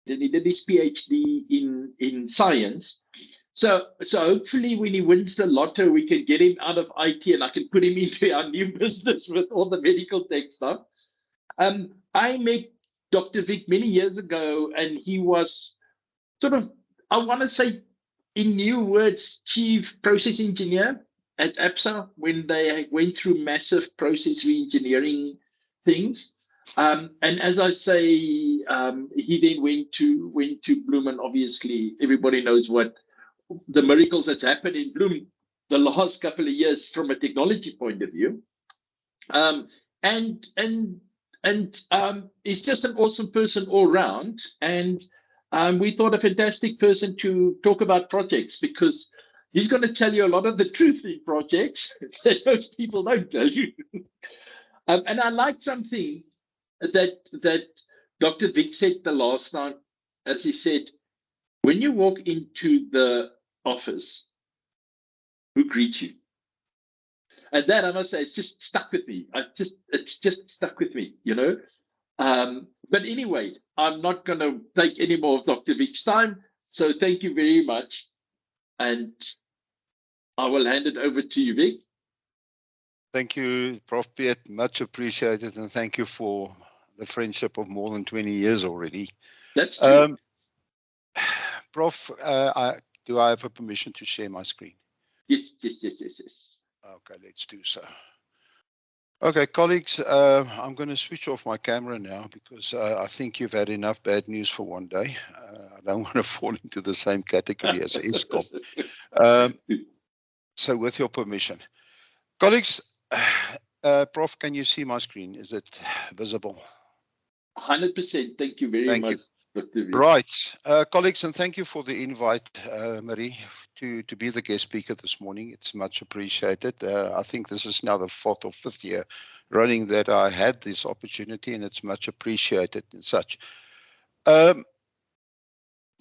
and he did his PhD in science. So hopefully when he wins the lotto, we can get him out of IT and I can put him into our new business with all the medical tech stuff. I met Dr. Vic many years ago, and he was sort of, I want to say, in new words, chief process engineer at APSA when they went through massive process reengineering things. And as I say, he then went to Bloom, and obviously everybody knows what the miracles that's happened in Bloom the last couple of years from a technology point of view. And he's just an awesome person all round. And we thought a fantastic person to talk about projects, because he's going to tell you a lot of the truth in projects that most people don't tell you. And I like something that Dr. Vic said the last time, as he said, when you walk into the office, who greets you? And that, I must say, it's just stuck with me. It's just stuck with me, you know. But anyway, I'm not going to take any more of Dr. Vic's time. So thank you very much. And I will hand it over to you, Vic. Thank you, Prof. Piet. Much appreciated. And thank you for the friendship of more than 20 years already. That's true. Prof, do I have a permission to share my screen? Yes. Okay, let's do so. Okay, colleagues, I'm going to switch off my camera now because I think you've had enough bad news for one day. I don't want to fall into the same category as ESCOM. So with your permission. Colleagues, Prof, can you see my screen? Is it visible? 100%. Thank you very much. Right. Colleagues, and thank you for the invite, Marie, to be the guest speaker this morning. It's much appreciated. I think this is now the 4th or 5th year running that I had this opportunity, and it's much appreciated and such. The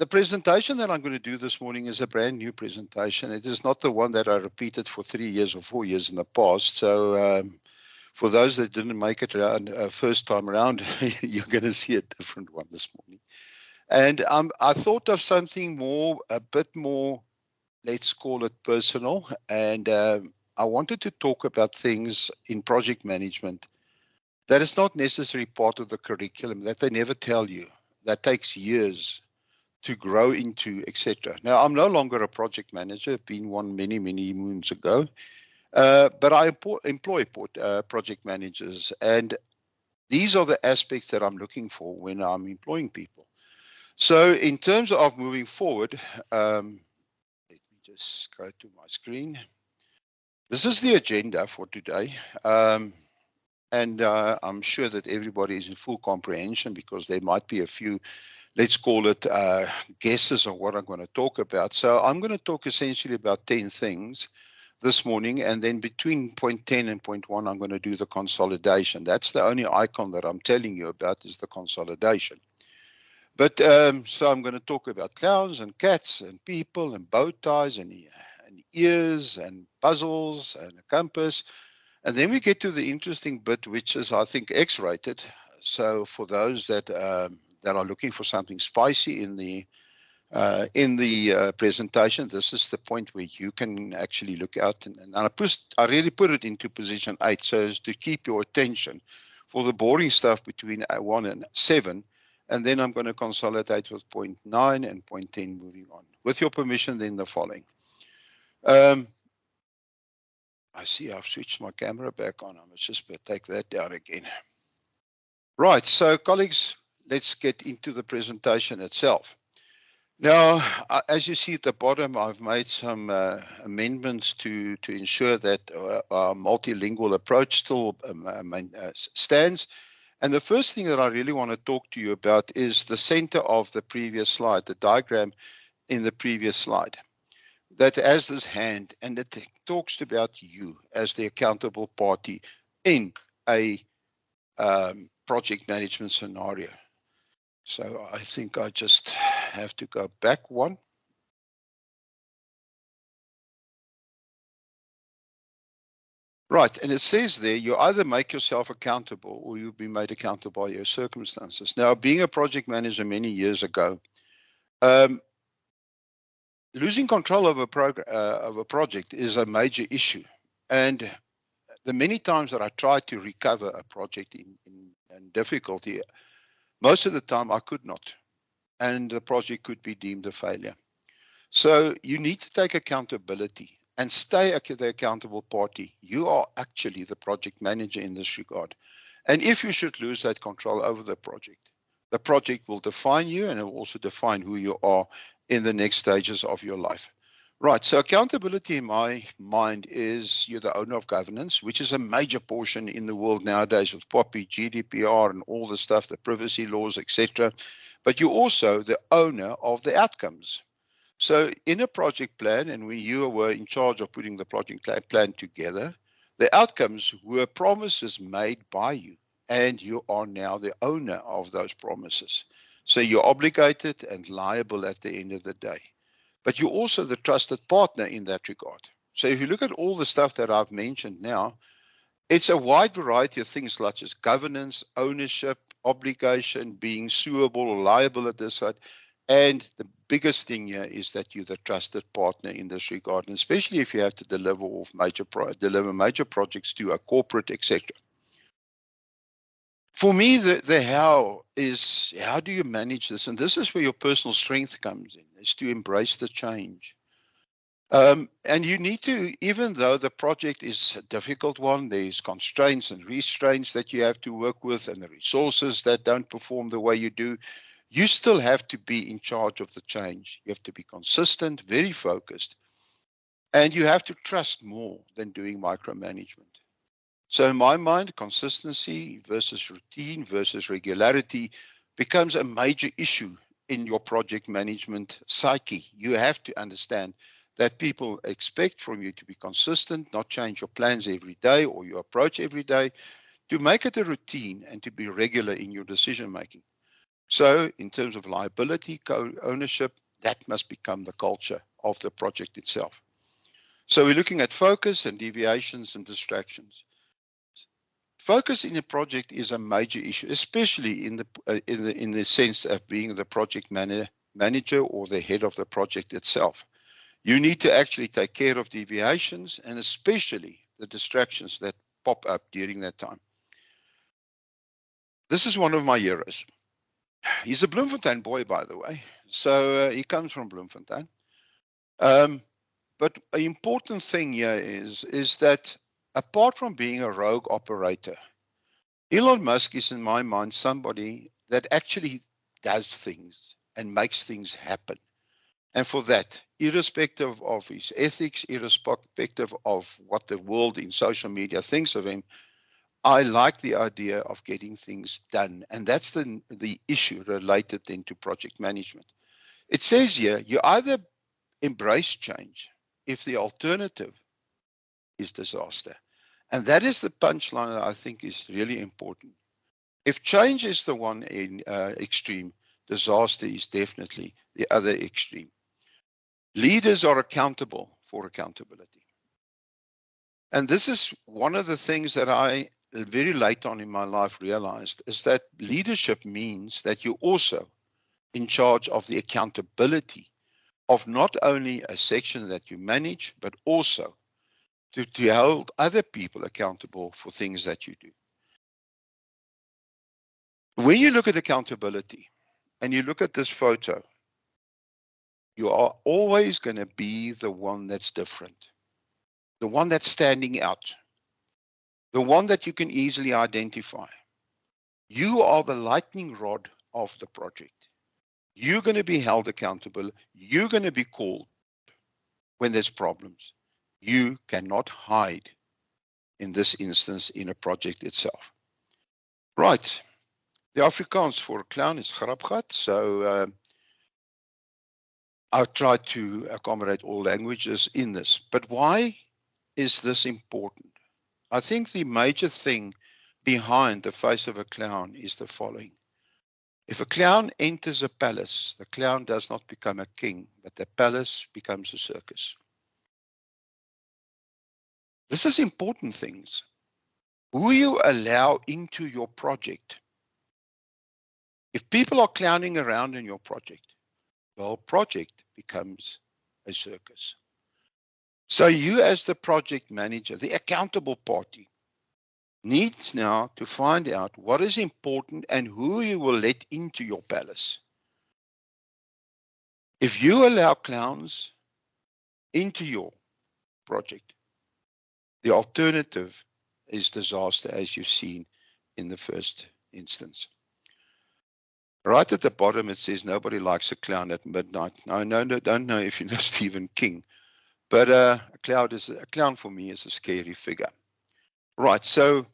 presentation that I'm going to do this morning is a brand new presentation. It is not the one that I repeated for 3 years or 4 years in the past. So for those that didn't make it around first time around, you're going to see a different one this morning. And I thought of something a bit more, let's call it personal. And I wanted to talk about things in project management that is not necessarily part of the curriculum, that they never tell you, that takes years to grow into, etc. Now, I'm no longer a project manager, I've been one many moons ago, but I employ project managers. And these are the aspects that I'm looking for when I'm employing people. So in terms of moving forward, let me just go to my screen. This is the agenda for today. And I'm sure that everybody is in full comprehension because there might be a few, let's call it guesses on what I'm going to talk about. So I'm going to talk essentially about 10 things this morning. And then between point 10 and point 1, I'm going to do the consolidation. That's the only icon that I'm telling you about is the consolidation. But so I'm going to talk about clowns and cats and people and bow ties and ears and puzzles and a compass. And then we get to the interesting bit, which is, I think, X-rated. So for those that are looking for something spicy in the presentation, this is the point where you can actually look out. And I really put it into position 8 so as to keep your attention for the boring stuff between 1 and 7. And then I'm going to consolidate with point 9 and point 10 moving on. With your permission, then the following. I see I've switched my camera back on. I must just take that down again. Right, so colleagues, let's get into the presentation itself. Now, as you see at the bottom, I've made some amendments to ensure that our multilingual approach still stands. And the first thing that I really want to talk to you about is the center of the previous slide, the diagram in the previous slide, that has this hand, and it talks about you as the accountable party in a project management scenario. So I think I just have to go back one. Right, and it says there, you either make yourself accountable or you'll be made accountable by your circumstances. Now, being a project manager many years ago, losing control of a project is a major issue. And the many times that I tried to recover a project in difficulty, most of the time I could not, and the project could be deemed a failure. So you need to take accountability and stay the accountable party. You are actually the project manager in this regard. And if you should lose that control over the project will define you and it will also define who you are in the next stages of your life. Right, so accountability in my mind is you're the owner of governance, which is a major portion in the world nowadays with POPI, GDPR, and all the stuff, the privacy laws, etc. But you're also the owner of the outcomes. So in a project plan, and when you were in charge of putting the project plan together, the outcomes were promises made by you, and you are now the owner of those promises. So you're obligated and liable at the end of the day. But you're also the trusted partner in that regard. So if you look at all the stuff that I've mentioned now, it's a wide variety of things such as governance, ownership, obligation, being suable or liable at this side. And the biggest thing here is that you're the trusted partner in this regard, and especially if you have to deliver major projects to a corporate, etc. For me, the how is how do you manage this? And this is where your personal strength comes in, is to embrace the change. And you need to, even though the project is a difficult one, there's constraints and restraints that you have to work with and the resources that don't perform the way you do, you still have to be in charge of the change. You have to be consistent, very focused, and you have to trust more than doing micromanagement. So in my mind, consistency versus routine versus regularity becomes a major issue in your project management psyche. You have to understand that people expect from you to be consistent, not change your plans every day or your approach every day, to make it a routine and to be regular in your decision making. So in terms of liability, ownership, that must become the culture of the project itself. So we're looking at focus and deviations and distractions. Focus in a project is a major issue, especially in the sense of being the project manager or the head of the project itself. You need to actually take care of deviations and especially the distractions that pop up during that time. This is one of my heroes. He's a Bloemfontein boy, by the way. So he comes from Bloemfontein. But an important thing here is that apart from being a rogue operator, Elon Musk is, in my mind, somebody that actually does things and makes things happen. And for that, irrespective of his ethics, irrespective of what the world in social media thinks of him, I like the idea of getting things done. And that's the issue related then to project management. It says here, you either embrace change if the alternative is disaster. And that is the punchline that I think is really important. If change is the one in extreme, disaster is definitely the other extreme. Leaders are accountable for accountability. And this is one of the things that I very late on in my life realized is that leadership means that you're also in charge of the accountability of not only a section that you manage, but also to hold other people accountable for things that you do. When you look at accountability and you look at this photo, you are always going to be the one that's different, the one that's standing out, the one that you can easily identify. You are the lightning rod of the project. You're going to be held accountable. You're going to be called when there's problems. You cannot hide in this instance in a project itself. Right. The Afrikaans for clown is grapgat. So I've tried to accommodate all languages in this. But why is this important? I think the major thing behind the face of a clown is the following. If a clown enters a palace, the clown does not become a king, but the palace becomes a circus. This is important things. Who you allow into your project. If people are clowning around in your project, the whole project becomes a circus. So you as the project manager, the accountable party, needs now to find out what is important and who you will let into your palace. If you allow clowns into your project, the alternative is disaster, as you've seen in the first instance. Right at the bottom, it says nobody likes a clown at midnight. Now, don't know if you know Stephen King, but a clown for me is a scary figure. Right, so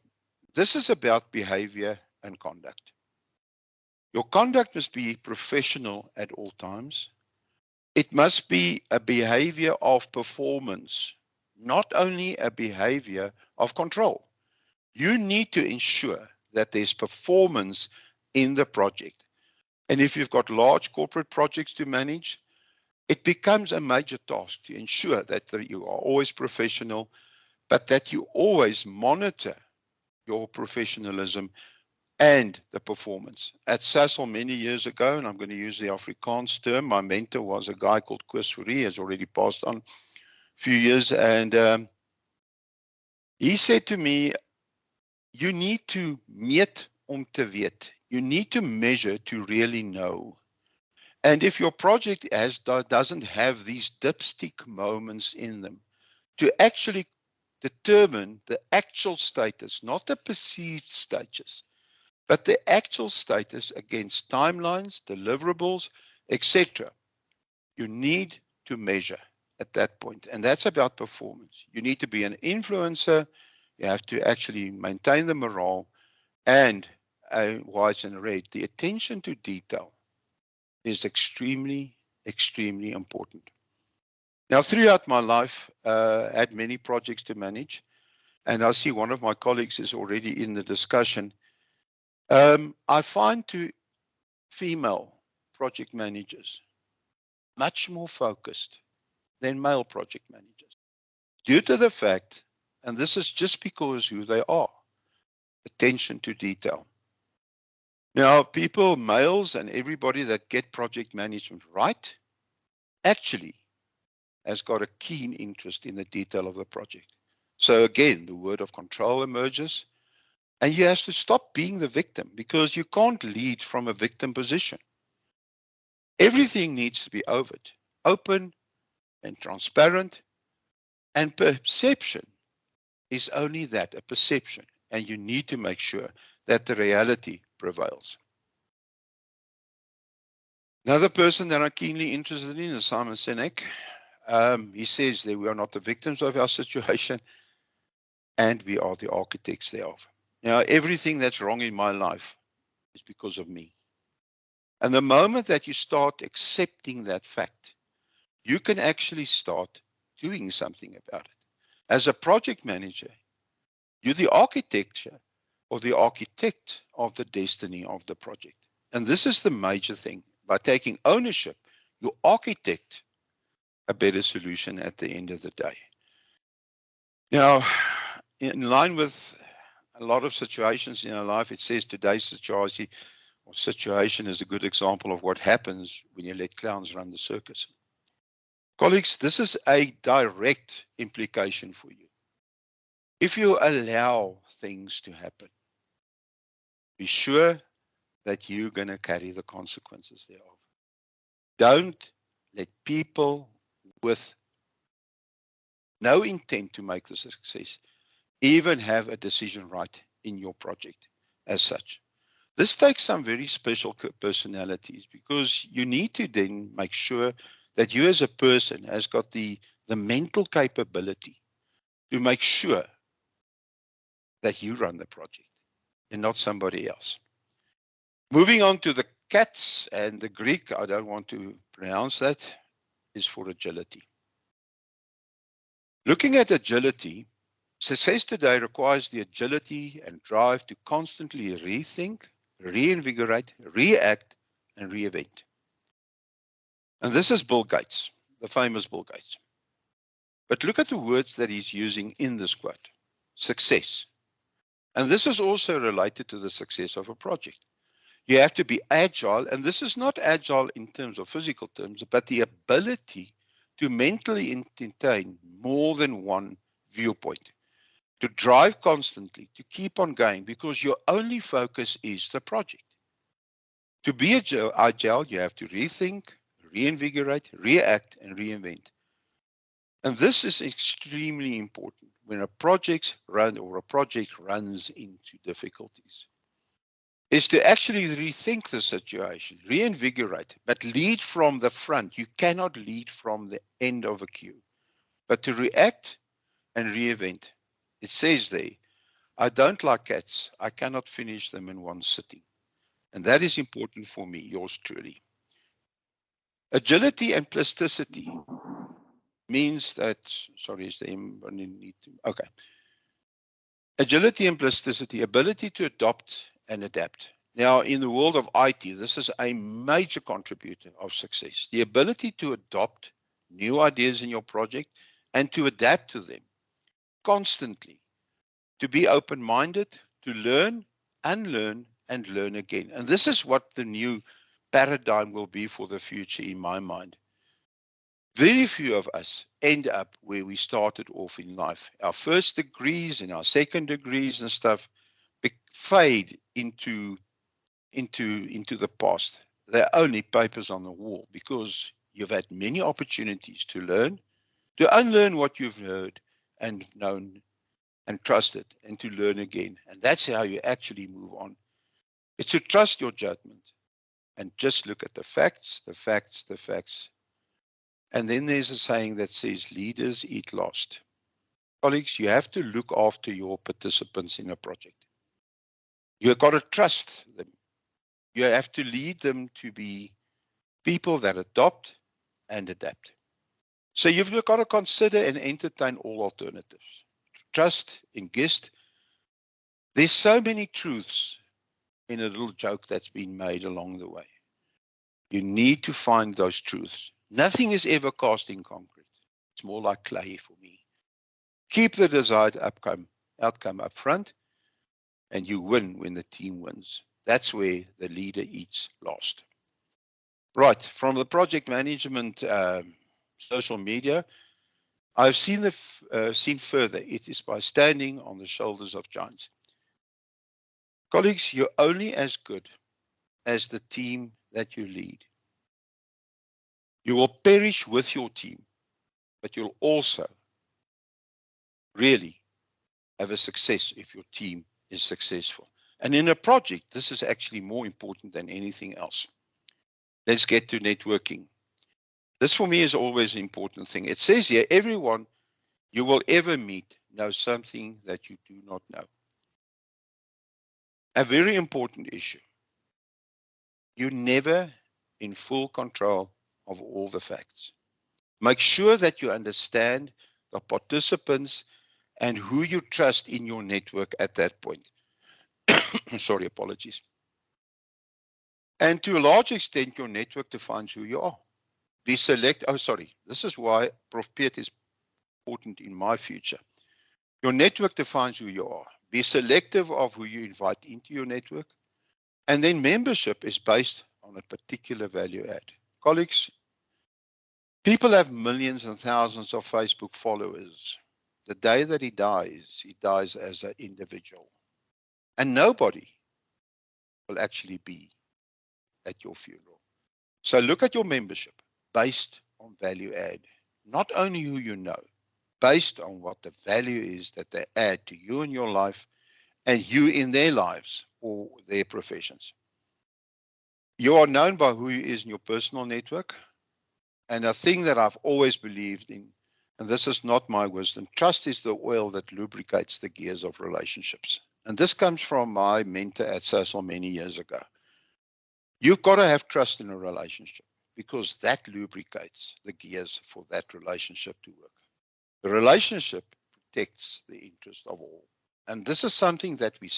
this is about behavior and conduct. Your conduct must be professional at all times. It must be a behavior of performance, not only a behavior of control. You need to ensure that there's performance in the project. And if you've got large corporate projects to manage, it becomes a major task to ensure that you are always professional, but that you always monitor your professionalism and the performance. At Sasol many years ago, and I'm going to use the Afrikaans term, my mentor was a guy called Coetzee, he has already passed on a few years, and he said to me, you need to meet om te weet. You need to measure to really know. And if your project doesn't have these dipstick moments in them, to actually determine the actual status, not the perceived status, but the actual status against timelines, deliverables, etc. You need to measure at that point. And that's about performance. You need to be an influencer. You have to actually maintain the morale. And white and red, the attention to detail is extremely, extremely important. Now, throughout my life, I had many projects to manage. And I see one of my colleagues is already in the discussion. I find to female project managers much more focused than male project managers due to the fact, and this is just because who they are, attention to detail. Now, people, males and everybody that get project management right, actually has got a keen interest in the detail of the project. So again, the word of control emerges, and you have to stop being the victim because you can't lead from a victim position. Everything needs to be open and transparent, and perception is only that, a perception, and you need to make sure that the reality prevails. Another person that I'm keenly interested in is Simon Sinek. He says that we are not the victims of our situation, and we are the architects thereof. Now, everything that's wrong in my life is because of me. And the moment that you start accepting that fact, you can actually start doing something about it. As a project manager, you're the architecture or the architect of the destiny of the project. And this is the major thing. By taking ownership, you architect a better solution at the end of the day. Now, in line with a lot of situations in our life, it says today's situation is a good example of what happens when you let clowns run the circus. Colleagues, this is a direct implication for you. If you allow things to happen, be sure that you're going to carry the consequences thereof. Don't let people with no intent to make this a success even have a decision right in your project as such. This takes some very special personalities because you need to then make sure that you as a person has got the mental capability to make sure that you run the project and not somebody else. Moving on to the cats, and the Greek, I don't want to pronounce that, is for agility. Looking at agility, success today requires the agility and drive to constantly rethink, reinvigorate, react, and reinvent. And this is Bill Gates, the famous Bill Gates. But look at the words that he's using in this quote. Success. And this is also related to the success of a project. You have to be agile, and this is not agile in terms of physical terms, but the ability to mentally entertain more than one viewpoint, to drive constantly, to keep on going, because your only focus is the project. To be agile, you have to rethink, reinvigorate, react, and reinvent. And this is extremely important when a project runs into difficulties. Is to actually rethink the situation, reinvigorate, but lead from the front. You cannot lead from the end of a queue, but to react and reinvent. It says there, I don't like cats. I cannot finish them in one sitting. And that is important for me, yours truly. Agility and plasticity means that, sorry, is the need to, okay. Agility and plasticity, ability to adopt and adapt. Now, in the world of IT, this is a major contributor of success. The ability to adopt new ideas in your project and to adapt to them constantly, to be open-minded, to learn, unlearn, and learn again. And this is what the new paradigm will be for the future in my mind. Very few of us end up where we started off in life. Our first degrees and our second degrees and stuff fade into the past. They're only papers on the wall because you've had many opportunities to learn, to unlearn what you've heard and known and trusted, and to learn again. And that's how you actually move on. It's to trust your judgment and just look at the facts, the facts, the facts. And then there's a saying that says, leaders eat last. Colleagues, you have to look after your participants in a project. You've got to trust them. You have to lead them to be people that adopt and adapt. So you've got to consider and entertain all alternatives. Trust, ingest. There's so many truths in a little joke that's been made along the way. You need to find those truths. Nothing is ever cast in concrete. It's more like clay for me. Keep the desired outcome up front, and you win when the team wins. That's where the leader eats last. Right, from the project management social media, I've seen further. It is by standing on the shoulders of giants. Colleagues, you're only as good as the team that you lead. You will perish with your team, but you'll also really have a success if your team is successful. And in a project, this is actually more important than anything else. Let's get to networking. This for me is always an important thing. It says here, everyone you will ever meet knows something that you do not know. A very important issue. You're never in full control of all the facts. Make sure that you understand the participants and who you trust in your network at that point. Sorry, apologies. And to a large extent, your network defines who you are. This is why Prof. Piet is important in my future. Your network defines who you are. Be selective of who you invite into your network. And then membership is based on a particular value add. Colleagues, people have millions and thousands of Facebook followers. The day that he dies as an individual. And nobody will actually be at your funeral. So look at your membership based on value add. Not only who you know, based on what the value is that they add to you in your life and you in their lives or their professions. You are known by who you is in your personal network. And a thing that I've always believed in, and this is not my wisdom, trust is the oil that lubricates the gears of relationships. And this comes from my mentor at Cecil many years ago. You've got to have trust in a relationship because that lubricates the gears for that relationship to work. The relationship protects the interest of all. And this is something that we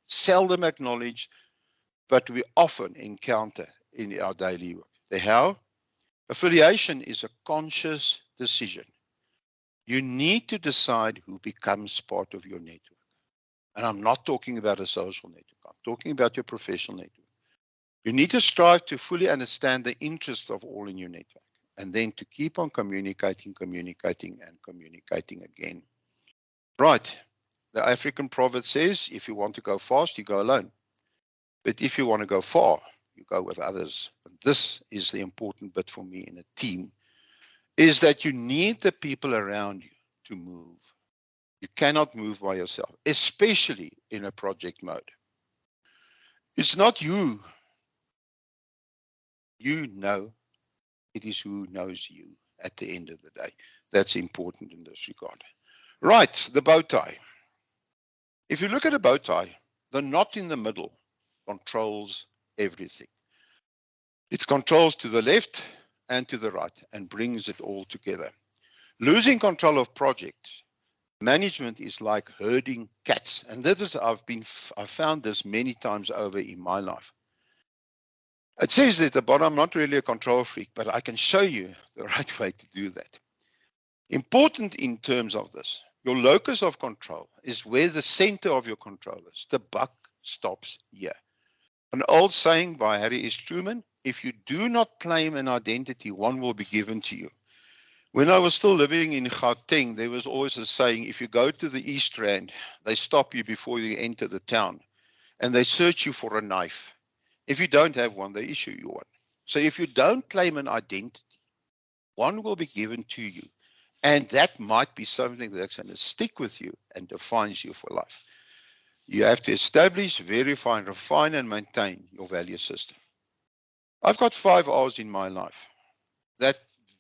seldom acknowledge, but we often encounter in our daily work. The how? Affiliation is a conscious decision You need to decide who becomes part of your network. And I'm not talking about a social network. I'm talking about your professional network. You need to strive to fully understand the interests of all in your network, and then to keep on communicating, communicating, and communicating again. Right. The African proverb says, if you want to go fast, you go alone. But if you want to go far, you go with others. And this is the important bit for me in a team, is that you need the people around you to move. You cannot move by yourself, especially in a project mode. It's not you. You know, it is who knows you at the end of the day. That's important in this regard. Right, the bow tie. If you look at a bow tie, the knot in the middle controls everything. It controls to the left and to the right and brings it all together. Losing control of projects management is like herding cats, and that is I've found this many times over in my life. It says at the bottom, I'm not really a control freak, but I can show you the right way to do that. Important in terms of this, your locus of control is where the center of your control is. The buck stops here. An old saying by Harry S. Truman, if you do not claim an identity, one will be given to you. When I was still living in Gauteng, there was always a saying, if you go to the East Rand, they stop you before you enter the town, and they search you for a knife. If you don't have one, they issue you one. So if you don't claim an identity, one will be given to you. And that might be something that's going to stick with you and defines you for life. You have to establish, verify, refine, and maintain your value system. I've got 5 R's in my life. That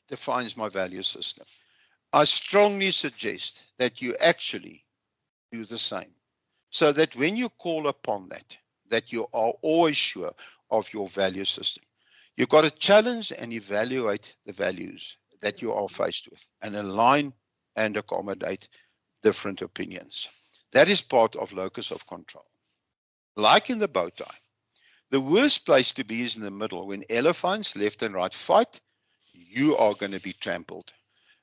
defines my value system. I strongly suggest that you actually do the same, so that when you call upon that you are always sure of your value system. You've got to challenge and evaluate the values that you are faced with and align and accommodate different opinions. That is part of locus of control. Like in the bow tie, the worst place to be is in the middle. When elephants left and right fight, you are going to be trampled.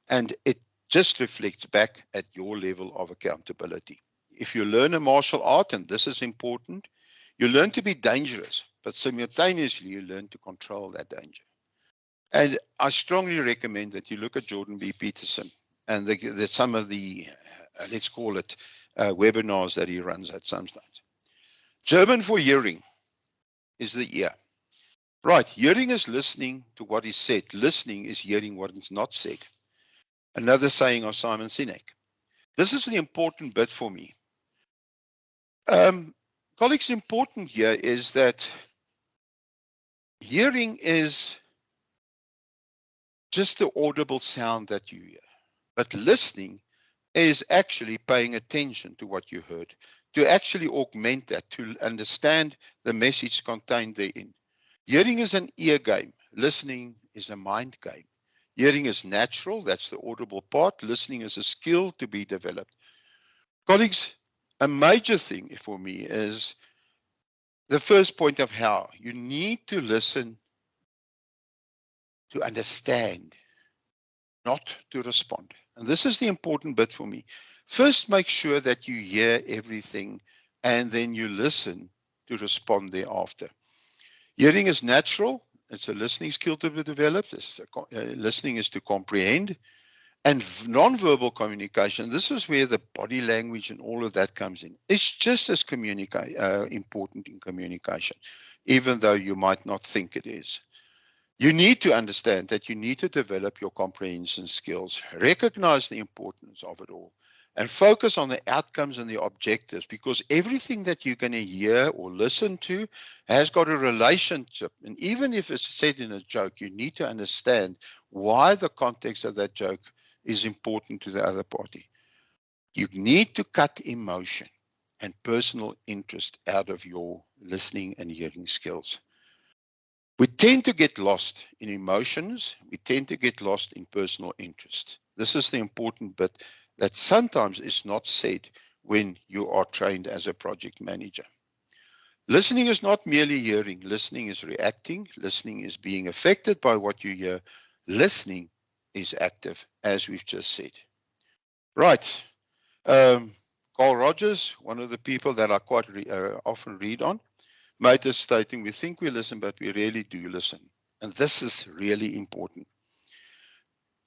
And it just reflects back at your level of accountability. If you learn a martial art, and this is important, you learn to be dangerous, but simultaneously you learn to control that danger. And I strongly recommend that you look at Jordan B. Peterson and some of the, let's call it, webinars that he runs at some stage. German for hearing is the ear. Right, hearing is listening to what is said. Listening is hearing what is not said. Another saying of Simon Sinek. This is an important bit for me. Colleagues, important here is that hearing is just the audible sound that you hear. But listening is actually paying attention to what you heard, to actually augment that, to understand the message contained therein. Hearing is an ear game. Listening is a mind game. Hearing is natural, that's the audible part. Listening is a skill to be developed. Colleagues, a major thing for me is the first point of how. You need to listen to understand, not to respond. And this is the important bit for me. First, make sure that you hear everything and then you listen to respond thereafter. Hearing is natural. It's a listening skill to be developed. Listening is to comprehend. And non-verbal communication, this is where the body language and all of that comes in. It's just as important in communication, even though you might not think it is. You need to understand that you need to develop your comprehension skills, recognize the importance of it all, and focus on the outcomes and the objectives, because everything that you're going to hear or listen to has got a relationship. And even if it's said in a joke, you need to understand why the context of that joke is important to the other party. You need to cut emotion and personal interest out of your listening and hearing skills. We tend to get lost in emotions. We tend to get lost in personal interest. This is the important bit that sometimes is not said when you are trained as a project manager. Listening is not merely hearing. Listening is reacting. Listening is being affected by what you hear. Listening is active, as we've just said. Right. Carl Rogers, one of the people that I quite often read on, made this stating, we think we listen, but we really do listen. And this is really important.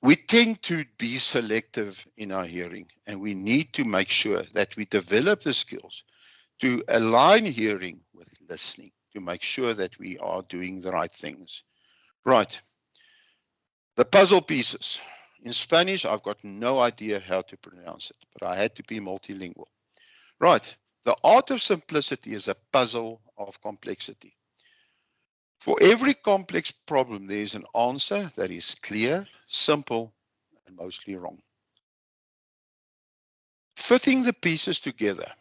We tend to be selective in our hearing, and we need to make sure that we develop the skills to align hearing with listening, to make sure that we are doing the right things. Right. The puzzle pieces. In Spanish, I've got no idea how to pronounce it, but I had to be multilingual. Right. The art of simplicity is a puzzle of complexity. For every complex problem, there is an answer that is clear, simple, and mostly wrong. Fitting the pieces together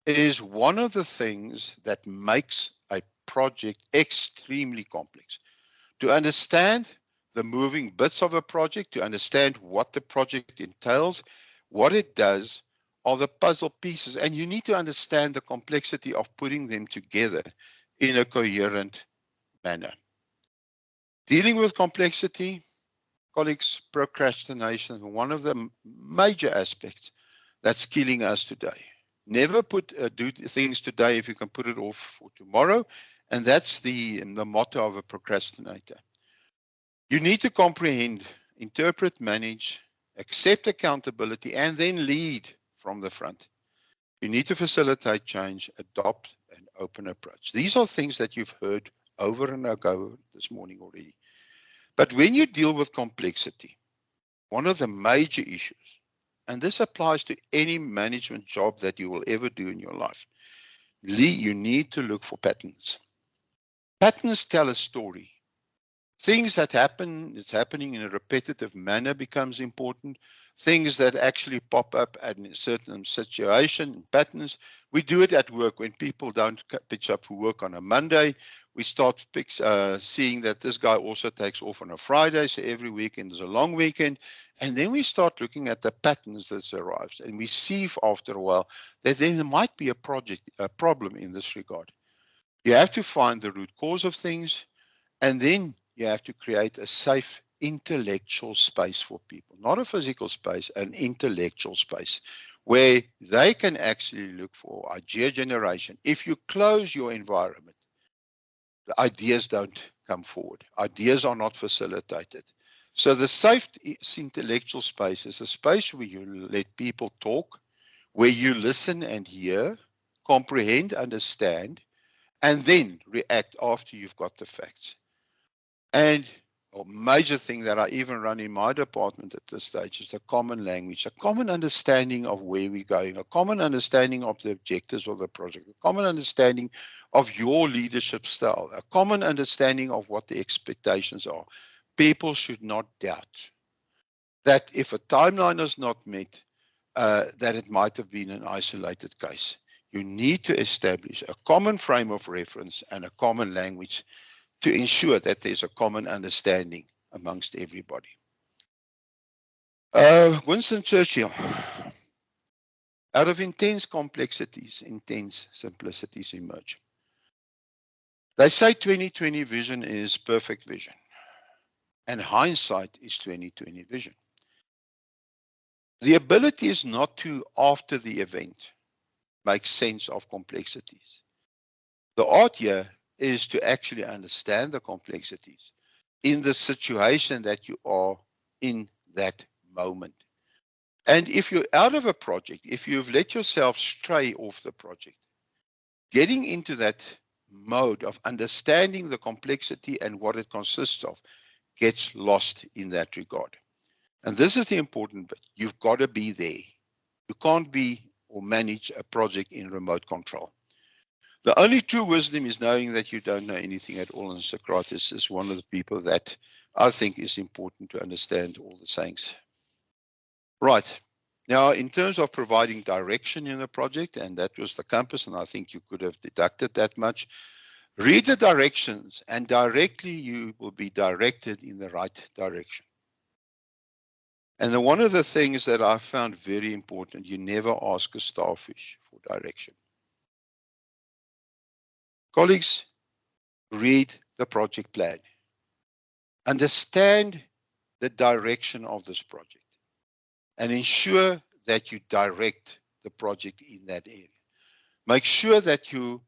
is one of the things that makes a project extremely complex. To understand the moving bits of a project, to understand what the project entails, what it does, are the puzzle pieces. And you need to understand the complexity of putting them together in a coherent manner. Dealing with complexity, colleagues, procrastination is one of the major aspects that's killing us today. Never do things today if you can put it off for tomorrow. And that's the motto of a procrastinator. You need to comprehend, interpret, manage, accept accountability, and then lead from the front. You need to facilitate change, adopt an open approach. These are things that you've heard over and over this morning already. But when you deal with complexity, one of the major issues, and this applies to any management job that you will ever do in your life, you need to look for patterns. Patterns tell a story. Things that happen, it's happening in a repetitive manner becomes important. Things that actually pop up at a certain situation, patterns. We do it at work when people don't pitch up for work on a Monday. We start seeing that this guy also takes off on a Friday, so every weekend is a long weekend. And then we start looking at the patterns that arrives, and we see after a while that there might be a problem in this regard. You have to find the root cause of things, and then you have to create a safe intellectual space for people, not a physical space, an intellectual space where they can actually look for idea generation. If you close your environment, the ideas don't come forward. Ideas are not facilitated. So the safe intellectual space is a space where you let people talk, where you listen and hear, comprehend, understand, and then react after you've got the facts. And a major thing that I even run in my department at this stage is a common language, a common understanding of where we're going, a common understanding of the objectives of the project, a common understanding of your leadership style, a common understanding of what the expectations are. People should not doubt that if a timeline is not met, that it might have been an isolated case. You need to establish a common frame of reference and a common language to ensure that there's a common understanding amongst everybody. Winston Churchill, out of intense complexities, intense simplicities emerge. They say 2020 vision is perfect vision, and hindsight is 2020 vision. The ability is not to, after the event, make sense of complexities. The art here is to actually understand the complexities in the situation that you are in that moment. And if you're out of a project, if you've let yourself stray off the project, getting into that mode of understanding the complexity and what it consists of gets lost in that regard. And this is the important bit. You've got to be there. You can't be or manage a project in remote control. The only true wisdom is knowing that you don't know anything at all. And Socrates is one of the people that I think is important to understand all the sayings. Right. Now, in terms of providing direction in a project, and that was the compass, and I think you could have deducted that much, read the directions and directly you will be directed in the right direction. And one of the things that I found very important, you never ask a starfish for direction. Colleagues, read the project plan. Understand the direction of this project. and ensure that you direct the project in that area. Make sure that you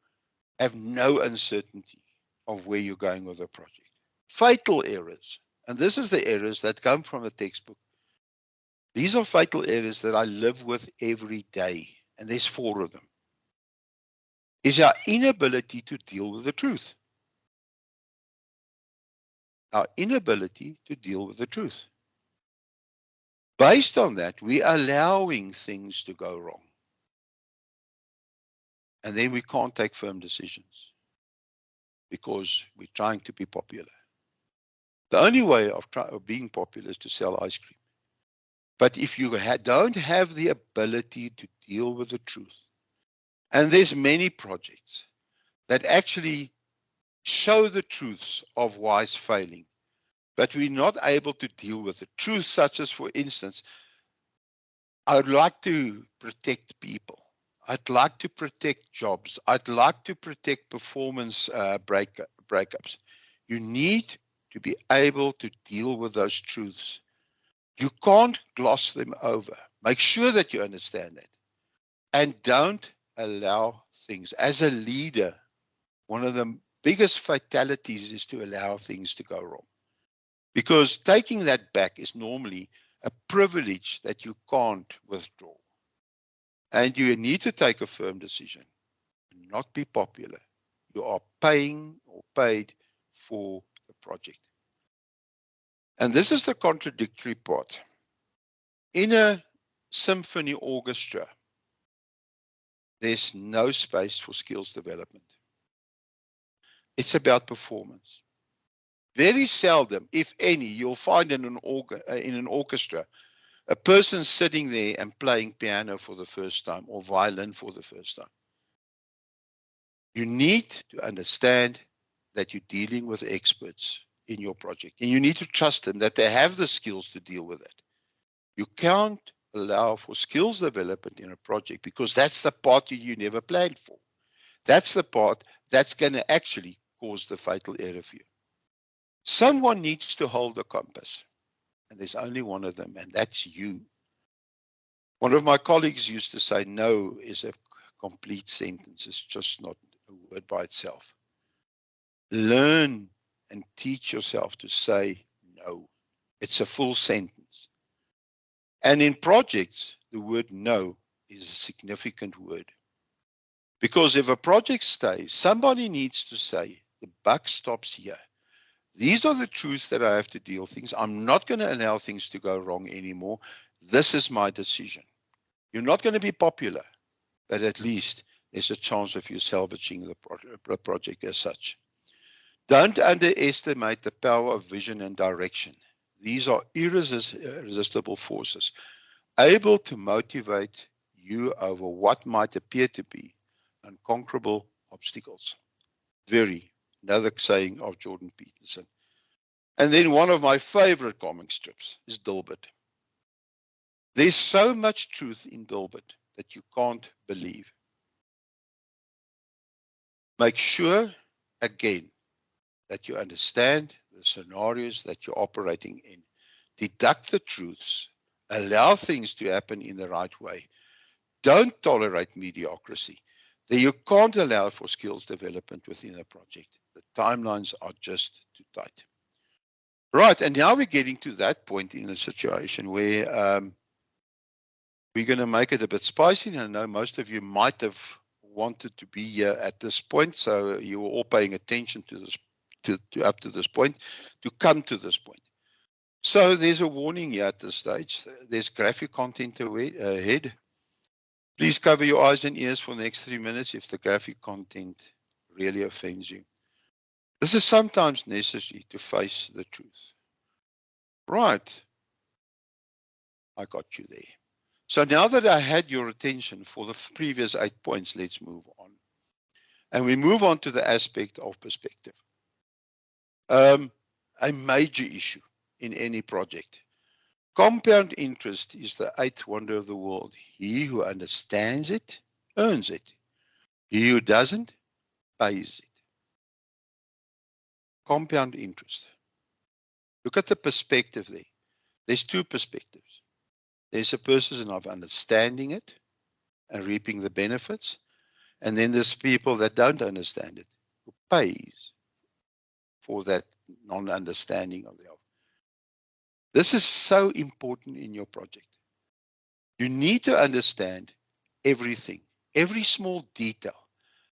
have no uncertainty of where you're going with the project. Fatal errors, and this is the errors that come from the textbook. These are fatal errors that I live with every day, and there's 4 of them. Is our inability to deal with the truth. Our inability to deal with the truth. Based on that, we're allowing things to go wrong. And then we can't take firm decisions because we're trying to be popular. The only way of being popular is to sell ice cream. But if you don't have the ability to deal with the truth, and there's many projects that actually show the truths of why it's failing, but we're not able to deal with the truth, such as, for instance, I would like to protect people. I'd like to protect jobs. I'd like to protect performance breakups. You need to be able to deal with those truths. You can't gloss them over. Make sure that you understand that. And don't allow things. As a leader, one of the biggest fatalities is to allow things to go wrong. Because taking that back is normally a privilege that you can't withdraw. And you need to take a firm decision and not be popular. You are paying or paid for the project. And this is the contradictory part. In a symphony orchestra, there's no space for skills development. It's about performance. Very seldom, if any, you'll find in an orchestra a person sitting there and playing piano for the first time or violin for the first time. You need to understand that you're dealing with experts in your project, and you need to trust them that they have the skills to deal with it. You can't allow for skills development in a project because that's the part you never planned for. That's the part that's going to actually cause the fatal error for you. Someone needs to hold the compass, and there's only one of them, and that's you. One of my colleagues used to say, no is a complete sentence. It's just not a word by itself. Learn and teach yourself to say no. It's a full sentence. And in projects, the word no is a significant word. Because if a project stays, somebody needs to say, the buck stops here. These are the truths that I have to deal with things. I'm not going to allow things to go wrong anymore. This is my decision. You're not going to be popular, but at least there's a chance of you salvaging the project as such. Don't underestimate the power of vision and direction. These are irresistible forces, able to motivate you over what might appear to be unconquerable obstacles. Another saying of Jordan Peterson. And then one of my favorite comic strips is Dilbert. There's so much truth in Dilbert that you can't believe. Make sure, again, that you understand the scenarios that you're operating in. Deduct the truths. Allow things to happen in the right way. Don't tolerate mediocrity. You can't allow for skills development within a project. The timelines are just too tight. Right, and now we're getting to that point in a situation where we're going to make it a bit spicy. And I know most of you might have wanted to be here at this point, so you were all paying attention to this, up to this point, to come to this point. So there's a warning here at this stage. There's graphic content ahead. Please cover your eyes and ears for the next 3 minutes if the graphic content really offends you. This is sometimes necessary to face the truth. Right. I got you there. So now that I had your attention for the previous 8 points, let's move on. And we move on to the aspect of perspective. A major issue in any project. Compound interest is the 8th wonder of the world. He who understands it, earns it. He who doesn't, pays it. Compound interest. Look at the perspective there. There's 2 perspectives. There's a person of understanding it and reaping the benefits. And then there's people that don't understand it, who pays for that non-understanding of the offer. This is so important in your project. You need to understand everything, every small detail.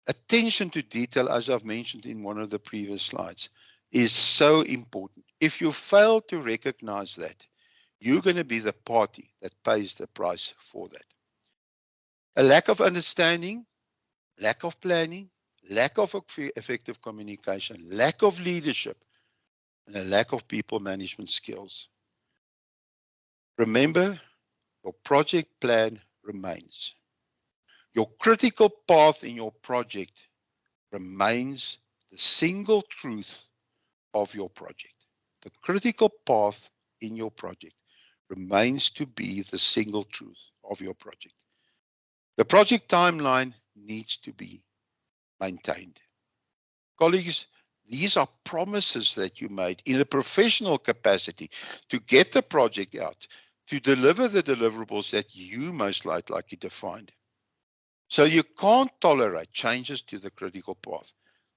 Attention to detail, as I've mentioned in one of the previous slides, is so important. If you fail to recognize that, you're going to be the party that pays the price for that. A lack of understanding, lack of planning, lack of effective communication, lack of leadership, and a lack of people management skills. Remember, your project plan remains. Your critical path in your project remains the single truth of your project. The critical path in your project remains to be the single truth of your project. The project timeline needs to be maintained. Colleagues, these are promises that you made in a professional capacity to get the project out, to deliver the deliverables that you most likely defined. So you can't tolerate changes to the critical path.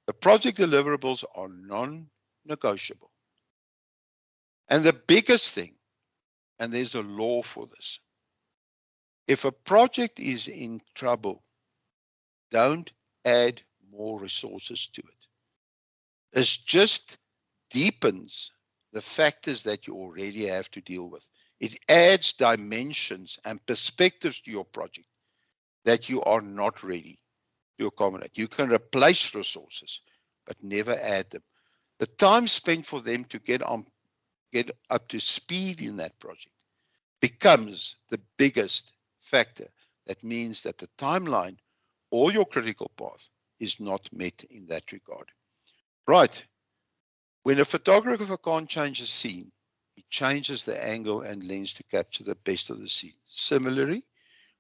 The project deliverables are non-negotiable. And the biggest thing, and there's a law for this, if a project is in trouble, don't add more resources to it. It just deepens the factors that you already have to deal with. It adds dimensions and perspectives to your project that you are not ready to accommodate. You can replace resources, but never add them. The time spent for them to get up to speed in that project becomes the biggest factor. That means that the timeline or your critical path is not met in that regard. Right. When a photographer can't change a scene, he changes the angle and lens to capture the best of the scene. Similarly,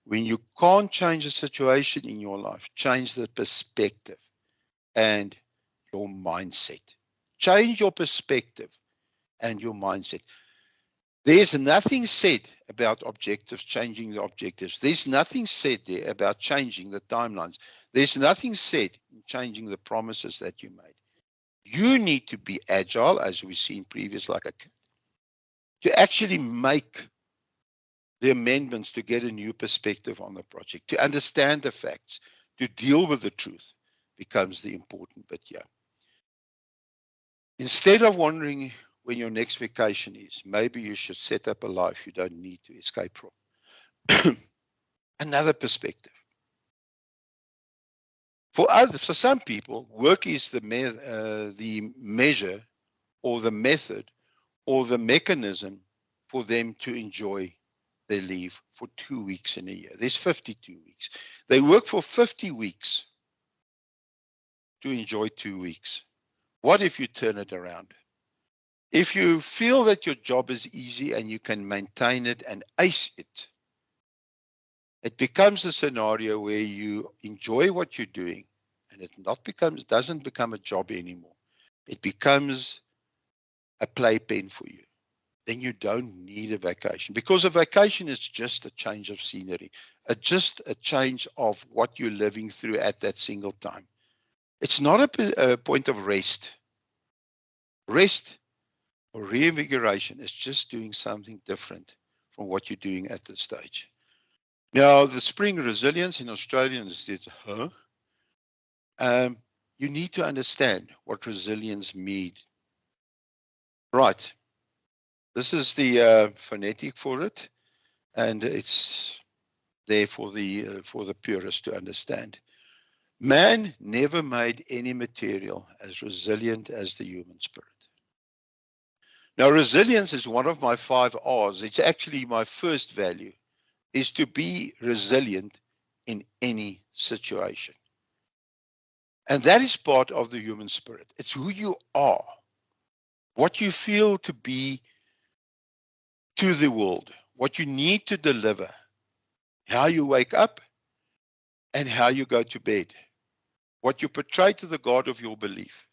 when you can't change a situation in your life, change the perspective and your mindset. Change your perspective and your mindset. There's nothing said about objectives, changing the objectives. There's nothing said there about changing the timelines. There's nothing said in changing the promises that you made. You need to be agile, as we've seen previous, like a cat, to actually make the amendments to get a new perspective on the project, to understand the facts, to deal with the truth becomes the important bit here. Instead of wondering when your next vacation is, maybe you should set up a life you don't need to escape from. Another perspective. For some people, work is the measure or the method or the mechanism for them to enjoy their leave for 2 weeks in a year. There's 52 weeks. They work for 50 weeks to enjoy 2 weeks. What if you turn it around? If you feel that your job is easy and you can maintain it and ace it, it becomes a scenario where you enjoy what you're doing and it doesn't become a job anymore. It becomes a playpen for you. Then you don't need a vacation, because a vacation is just a change of scenery, just a change of what you're living through at that single time. It's not a point of rest. Rest or reinvigoration is just doing something different from what you're doing at this stage. Now, the spring resilience in Australian is, you need to understand what resilience means. Right. This is the phonetic for it, and it's there for the purist to understand. Man never made any material as resilient as the human spirit. Now, resilience is one of my 5 R's. It's actually my first value, is to be resilient in any situation. And that is part of the human spirit. It's who you are, what you feel to be to the world, what you need to deliver, how you wake up and how you go to bed, what you portray to the God of your belief.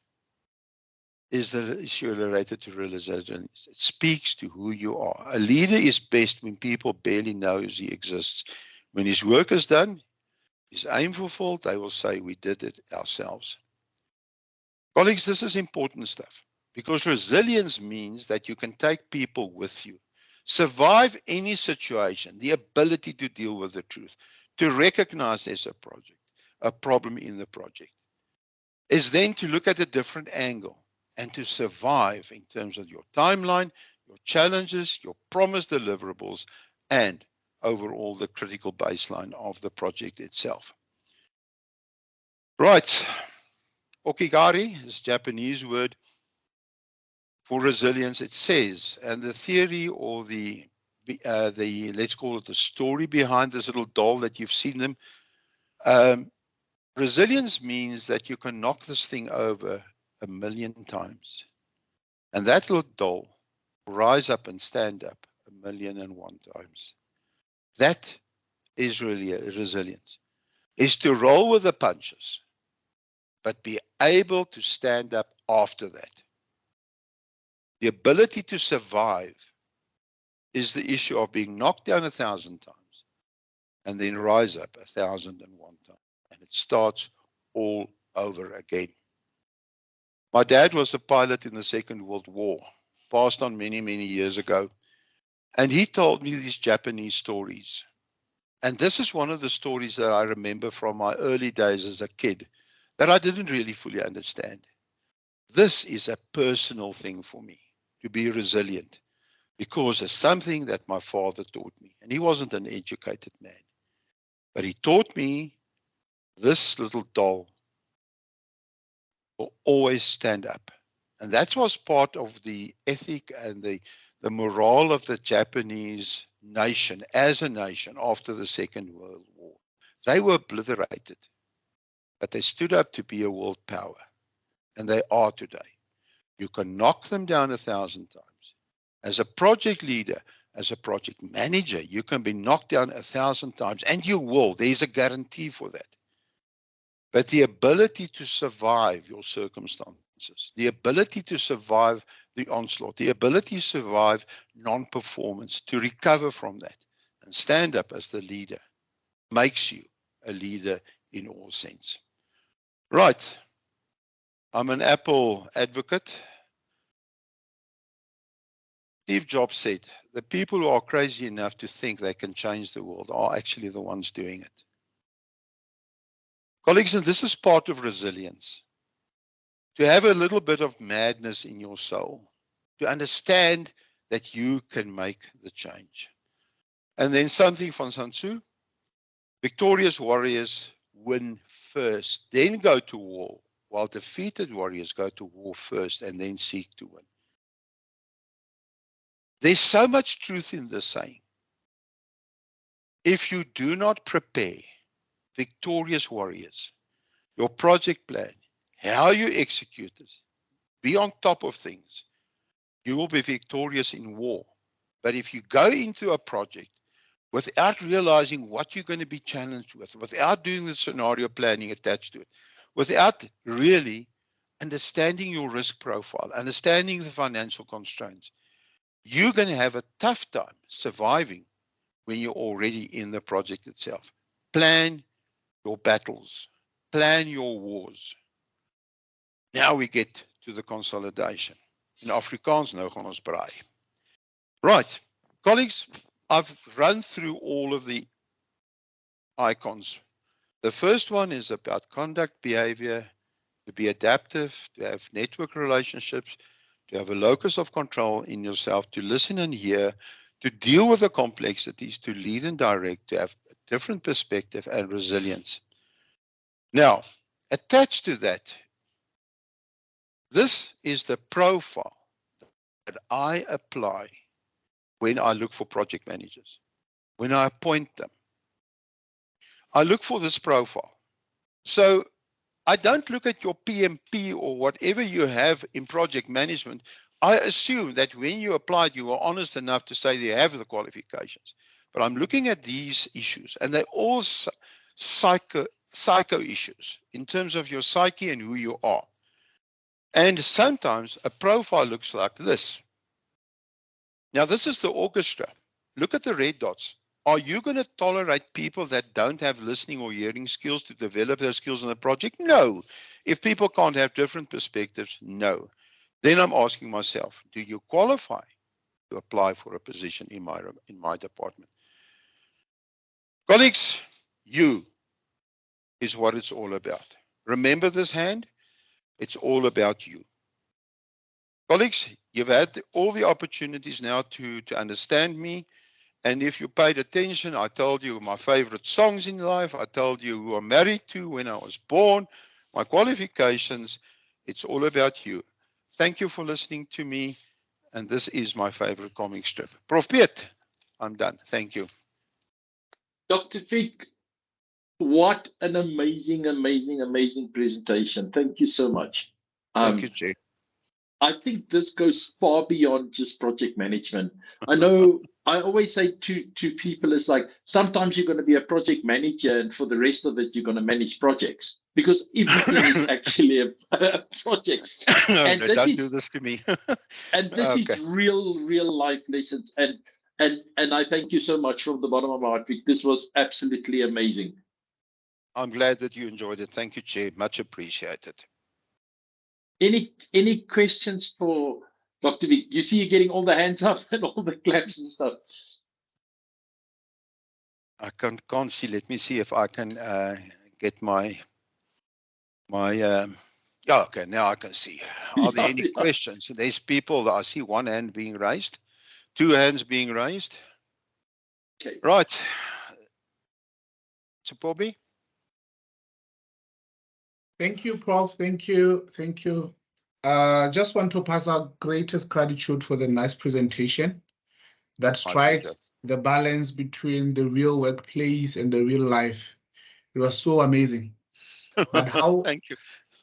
is the issue related to resilience. It speaks to who you are. A leader is best when people barely know he exists. When his work is done, his aim fulfilled, they will say, we did it ourselves. Colleagues, this is important stuff because resilience means that you can take people with you, survive any situation, the ability to deal with the truth, to recognize there's a problem in the project, is then to look at a different angle and to survive in terms of your timeline, your challenges, your promised deliverables, and overall the critical baseline of the project itself. Right. Okigari is a Japanese word for resilience. It says, and the theory or the let's call it the story behind this little doll that you've seen them. Resilience means that you can knock this thing over 1,000,000 times. And that little doll will rise up and stand up 1,000,001 times. That is really a resilience, is to roll with the punches, but be able to stand up after that. The ability to survive is the issue of being knocked down 1,000 times and then rise up 1,001 times. And it starts all over again. My dad was a pilot in the Second World War, passed on many, many years ago. And he told me these Japanese stories. And this is one of the stories that I remember from my early days as a kid that I didn't really fully understand. This is a personal thing for me, to be resilient, because it's something that my father taught me. And he wasn't an educated man. But he taught me this little doll will always stand up. And that was part of the ethic and the morale of the Japanese nation as a nation after the Second World War. They were obliterated, but they stood up to be a world power. And they are today. You can knock them down 1,000 times. As a project leader, as a project manager, you can be knocked down 1,000 times, and you will. There's a guarantee for that. But the ability to survive your circumstances, the ability to survive the onslaught, the ability to survive non-performance, to recover from that and stand up as the leader makes you a leader in all sense. Right. I'm an Apple advocate. Steve Jobs said, the people who are crazy enough to think they can change the world are actually the ones doing it. Colleagues, and this is part of resilience. To have a little bit of madness in your soul, to understand that you can make the change. And then something from Sun Tzu, victorious warriors win first, then go to war, while defeated warriors go to war first and then seek to win. There's so much truth in this saying. If you do not prepare victorious warriors, your project plan, how you execute it, be on top of things, you will be victorious in war. But if you go into a project without realizing what you're going to be challenged with, without doing the scenario planning attached to it, without really understanding your risk profile, understanding the financial constraints, you're going to have a tough time surviving when you're already in the project itself. Plan your battles, plan your wars. Now we get to the consolidation. In Afrikaans, nou gaan ons braai. Right, colleagues, I've run through all of the icons. The first one is about conduct, behavior, to be adaptive, to have network relationships, to have a locus of control in yourself, to listen and hear, to deal with the complexities, to lead and direct, to have a different perspective and resilience. Now, attached to that, this is the profile that I apply when I look for project managers, when I appoint them. I look for this profile. So I don't look at your PMP or whatever you have in project management. I assume that when you applied, you were honest enough to say you have the qualifications. But I'm looking at these issues, and they're all psycho issues in terms of your psyche and who you are. And sometimes a profile looks like this. Now, this is the orchestra. Look at the red dots. Are you going to tolerate people that don't have listening or hearing skills to develop those skills in a project? No. If people can't have different perspectives, no. Then I'm asking myself, do you qualify to apply for a position in my department? Colleagues, you is what it's all about. Remember this hand? It's all about you. Colleagues, you've had all the opportunities now to understand me. And if you paid attention, I told you my favorite songs in life. I told you who I'm married to, when I was born, my qualifications. It's all about you. Thank you for listening to me. And this is my favorite comic strip. Prof. Piet, I'm done. Thank you. Dr. Fick, what an amazing, amazing, amazing presentation. Thank you so much. Thank you, Jay. I think this goes far beyond just project management. I know I always say to people, it's like sometimes you're going to be a project manager, and for the rest of it, you're going to manage projects because everything is actually a project. No, And this don't is do this to me. and this Okay. is real life lessons. And I thank you so much from the bottom of my heart, Vic. This was absolutely amazing. I'm glad that you enjoyed it. Thank you, Jay. Much appreciated. Any questions for Dr. Vic? You see, you're getting all the hands up and all the claps and stuff. I can't see. Let me see if I can get my yeah, okay, now I can see. Are there any questions? There's people, I see one hand being raised, two hands being raised. Okay. Right. So, Bobby? Thank you, Prof. Thank you. Thank you. Just want to pass our greatest gratitude for the nice presentation that strikes the balance between the real workplace and the real life. It was so amazing. But how Thank you.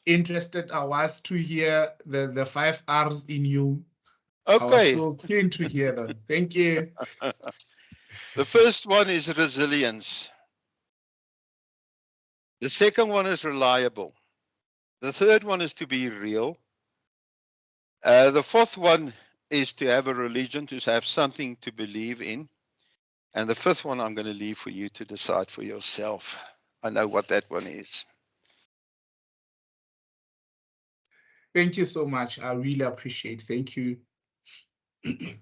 interested I was to hear the 5 R's in you. Okay. I was so keen to hear them. Thank you. The first one is resilience. The second one is reliable. The third one is to be real. The fourth one is to have a religion, to have something to believe in. And the fifth one I'm going to leave for you to decide for yourself. I know what that one is. Thank you so much. I really appreciate it. Thank you. Thank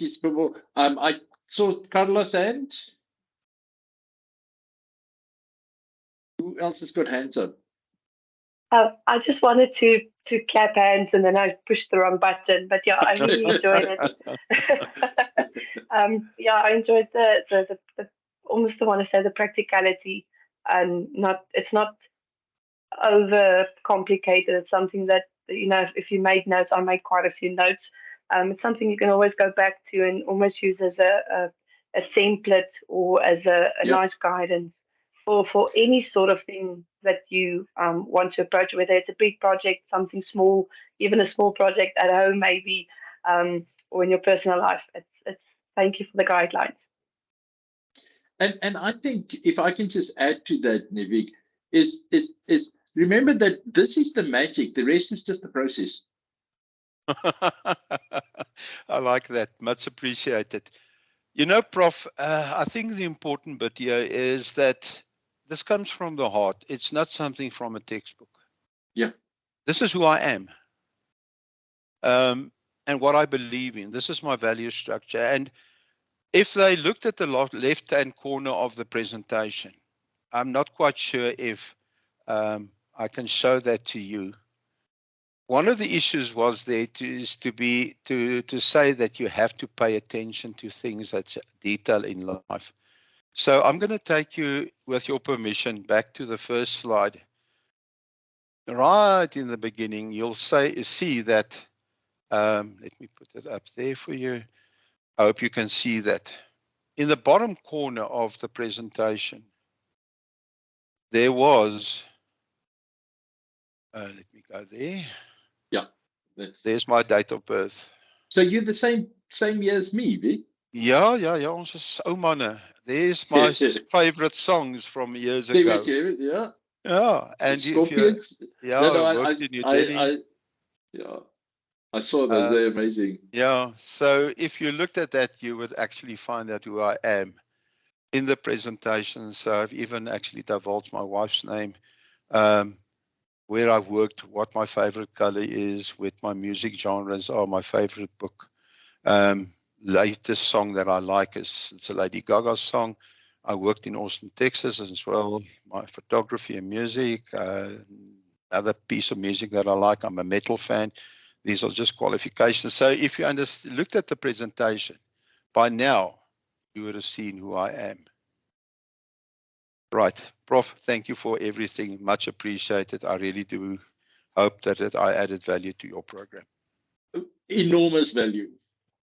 you, Spimo. I saw Carlos and who else has got hands up? I just wanted to clap hands and then I pushed the wrong button. But yeah, I really enjoyed it. Yeah, I enjoyed the almost I want to say the practicality and it's not over complicated. It's something that, you know, if you made notes, I made quite a few notes. It's something you can always go back to and almost use as a template or as a Yeah. nice guidance for any sort of thing that you want to approach, whether it's a big project, something small, even a small project at home maybe, or in your personal life. It's thank you for the guidelines. And I think if I can just add to that, Nivik, is remember that this is the magic. The rest is just the process. I like that. Much appreciated. You know, Prof, I think the important bit here is that this comes from the heart. It's not something from a textbook. Yeah. This is who I am. And what I believe in. This is my value structure. And if they looked at the left-hand corner of the presentation, I'm not quite sure if I can show that to you. One of the issues was there to say that you have to pay attention to things that's detail in life. So I'm going to take you, with your permission, back to the first slide. Right in the beginning, you'll see that. Let me put it up there for you. I hope you can see that. In the bottom corner of the presentation, there was. Let me go there. Yeah. There's my date of birth. So you're the same year as me, Vic? Ja, ons is ou manne. There's my favorite songs from years ago. Yeah. Yeah, and if you, Scorpions. yeah, No, no, I worked in New Delhi. yeah, I saw those. They're amazing. Yeah, so if you looked at that, you would actually find out who I am in the presentation. So I've even actually divulged my wife's name, where I've worked, what my favorite color is, what my music genres are, my favorite book. Latest song that I like is, it's a Lady Gaga song. I worked in Austin, Texas as well. My photography and music. Another piece of music that I like, I'm a metal fan. These are just qualifications. So if you looked at the presentation, by now you would have seen who I am. Right, Prof, thank you for everything. Much appreciated. I really do hope that I added value to your program. Enormous value,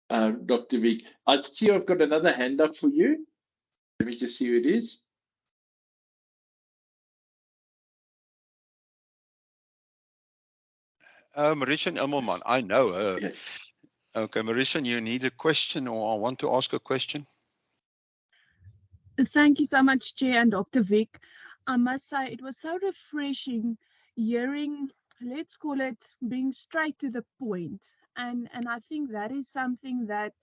Dr. Vic. I see I've got another hand up for you. Let me just see who it is. Marishan Immelman, I know her. Yes. Okay, Marishan, you need a question or I want to ask a question? Thank you so much, Chair and Dr. Vic. I must say it was so refreshing hearing, let's call it, being straight to the point. And I think that is something that,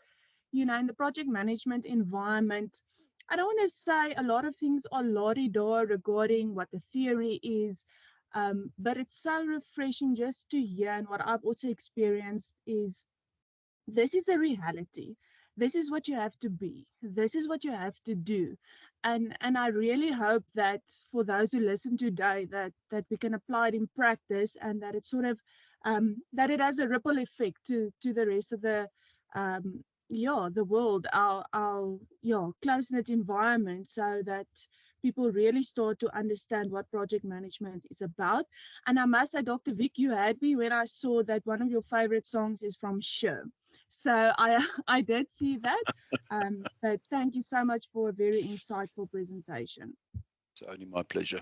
you know, in the project management environment, I don't want to say a lot of things are la-di-da regarding what the theory is, but it's so refreshing just to hear. And what I've also experienced is this is the reality. This is what you have to be. This is what you have to do. And I really hope that for those who listen today, that we can apply it in practice, and that it sort of that it has a ripple effect to the rest of the the world, our close-knit environment, so that people really start to understand what project management is about. And I must say, Dr. Vic, you had me when I saw that one of your favorite songs is from Cher. So I did see that, but thank you so much for a very insightful presentation. It's only my pleasure.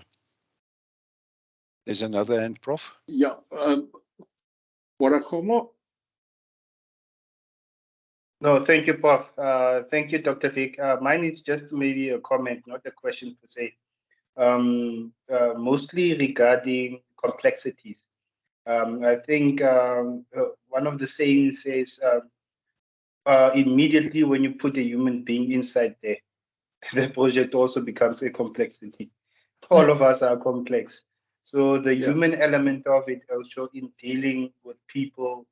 There's another hand, Prof. Yeah. Warakomo? No, thank you, Prof. Thank you, Dr. Vic. Mine is just maybe a comment, not a question per se. Mostly regarding complexities. I think one of the sayings says immediately when you put a human being inside there, the project also becomes a complexity. All of us are complex. So the human element of it also in dealing with people,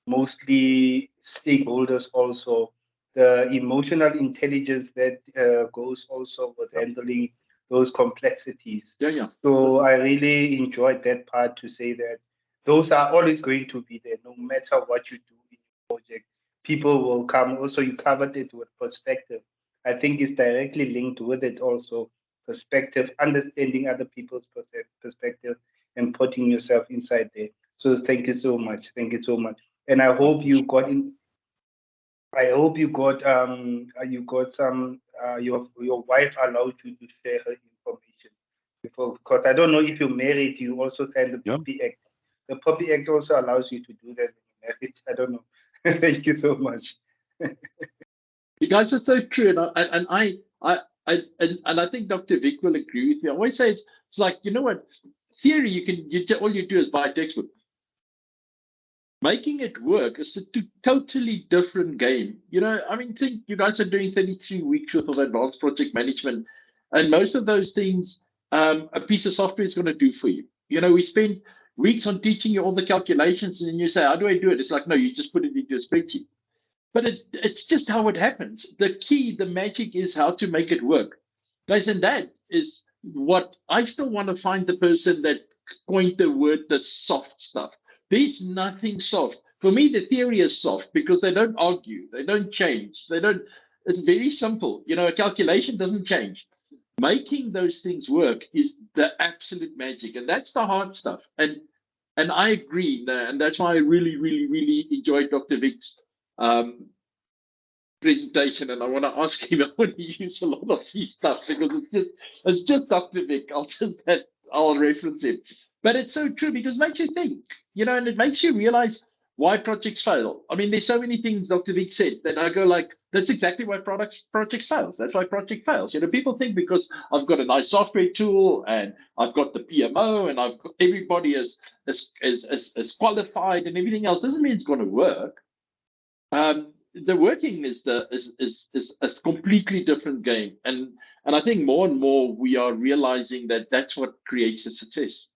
mostly stakeholders also, the emotional intelligence that goes also with handling those complexities. So I really enjoyed that part to say that those are always going to be there, no matter what you do in your project. People will come. Also, you covered it with perspective. I think it's directly linked with it also, perspective, understanding other people's perspective and putting yourself inside there. So thank you so much. Thank you so much. And I hope you got in. I hope you got some your wife allowed you to share her information. Because I don't know if you're married, you also signed the Puppy Act. The Puppy Act also allows you to do that when you're married. I don't know. Thank you so much. You guys are so true, and I think Dr. Vic will agree with me. I always say it's like, you know what, theory all you do is buy a textbook. Making it work is a totally different game. You know, I mean, think you guys are doing 33 weeks worth of advanced project management, and most of those things a piece of software is going to do for you. You know, we spend weeks on teaching you all the calculations, and then you say, how do I do it? It's like, no, you just put it into a spreadsheet. But it's just how it happens. The key, the magic is how to make it work. Guys, and that is what I still want to find the person that coined the word, the soft stuff. There's nothing soft. For me, the theory is soft because they don't argue, they don't change, it's very simple. You know, a calculation doesn't change. Making those things work is the absolute magic, and that's the hard stuff. And I agree, and that's why I really, really, really enjoyed Dr. Vic's presentation, and I want to ask him. I want to use a lot of his stuff because it's just Dr. Vic. I'll reference him, but it's so true because it makes you think, you know, and it makes you realize why projects fail. I mean, there's so many things Dr. Vic said that I go like, That's exactly why projects fails. That's why project fails. People think because I've got a nice software tool and I've got the PMO and I've got everybody is qualified and everything else doesn't mean it's going to work. The working is a completely different game, and I think more and more we are realizing that that's what creates a success.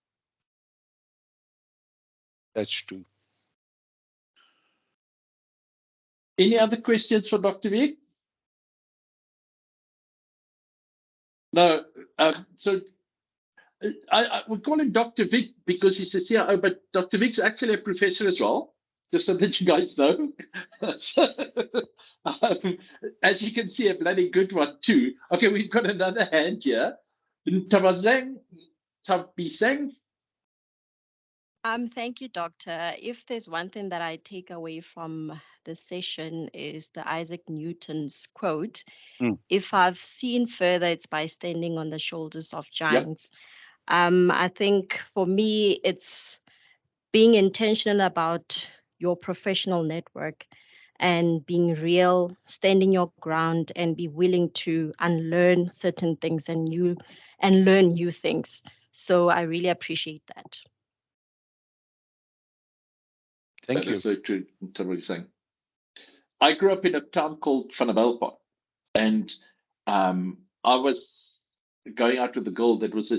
That's true. Any other questions for Dr. Vic? No. So we call him Dr. Vic because he's a CIO, but Dr. Vic's actually a professor as well, just so that you guys know. So, as you can see, a bloody good one too. Okay, we've got another hand here. Tabiseng. Thank you, Doctor. If there's one thing that I take away from the session is the Isaac Newton's quote, if I've seen further, it's by standing on the shoulders of giants. Yep. I think for me, it's being intentional about your professional network and being real, standing your ground and be willing to unlearn certain things and learn new things. So I really appreciate that. Thank you. That is so true. What you're saying. I grew up in a town called Van der Walt, and I was going out with a girl that was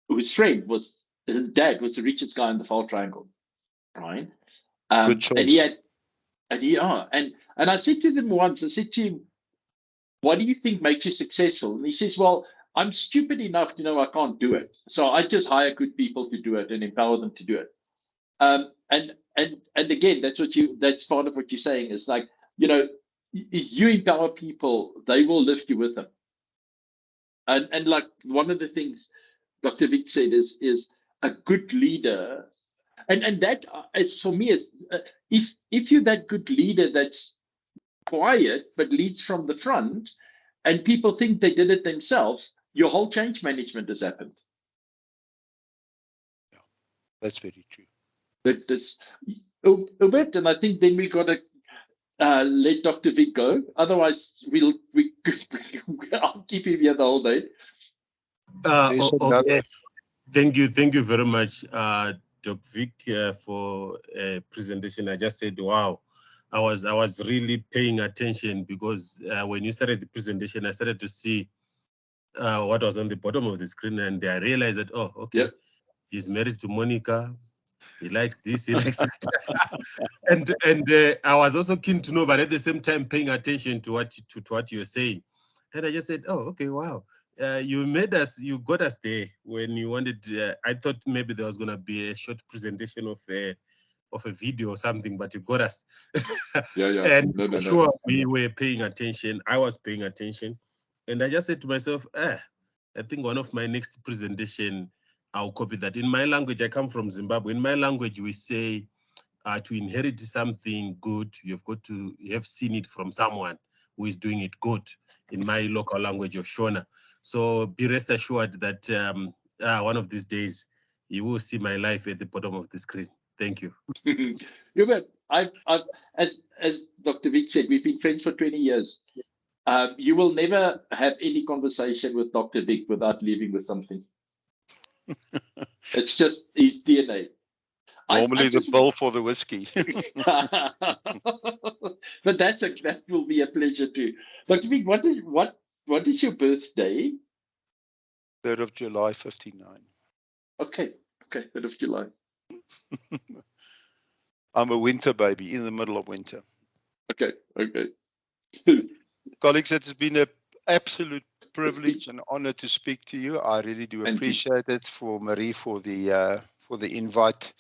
whose friend was his dad was the richest guy in the Fault Triangle, right? Good choice. And I said to them once, I said to him, "What do you think makes you successful?" And he says, "Well, I'm stupid enough to know I can't do it, so I just hire good people to do it and empower them to do it." And again, that's part of what you're saying is like, if you empower people, they will lift you with them. And like one of the things Dr. Vic said is a good leader, and that is for me is if you're that good leader that's quiet but leads from the front, and people think they did it themselves, your whole change management has happened. Yeah, that's very true. That's Hubert, and I think then we got to let Dr. Vic go. Otherwise, I'll keep him here the whole day. Okay. Thank you very much, Dr. Vic, for presentation. I just said, wow, I was really paying attention because when you started the presentation, I started to see what was on the bottom of the screen, and I realized that, oh, okay, yep. He's married to Monica. He likes this, he likes that. and I was also keen to know, but at the same time paying attention to what you're saying. And I just said, oh, okay, wow. You got us there when you wanted. I thought maybe there was gonna be a short presentation of a video or something, but you got us. Yeah. And for sure, we were paying attention. I was paying attention, and I just said to myself, I think one of my next presentation, I'll copy that. In my language, I come from Zimbabwe. In my language, we say to inherit something good, you have seen it from someone who is doing it good. In my local language of Shona. So be rest assured that one of these days you will see my life at the bottom of the screen. Thank you. Hubert, as Dr. Vic said, we've been friends for 20 years. You will never have any conversation with Dr. Vic without leaving with something. It's just his DNA. Normally the bill for the whiskey. But that will be a pleasure too. Dr. Vic, what is your birthday? 3rd of July, 59. Okay, 3rd of July. I'm a winter baby, in the middle of winter. Okay. Colleagues, it has been an absolute privilege and honor to speak to you. I really do appreciate it. For Marie for the invite.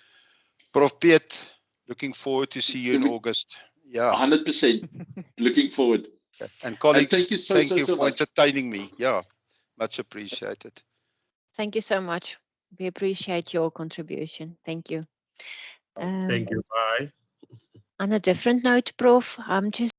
Prof. Piet, looking forward to see you in August. Yeah, 100%. Looking forward. And colleagues, and thank you so for much. entertaining me. Yeah, much appreciated. Thank you so much. We appreciate your contribution. Thank you. Thank you. Bye. On a different note, Prof, I'm just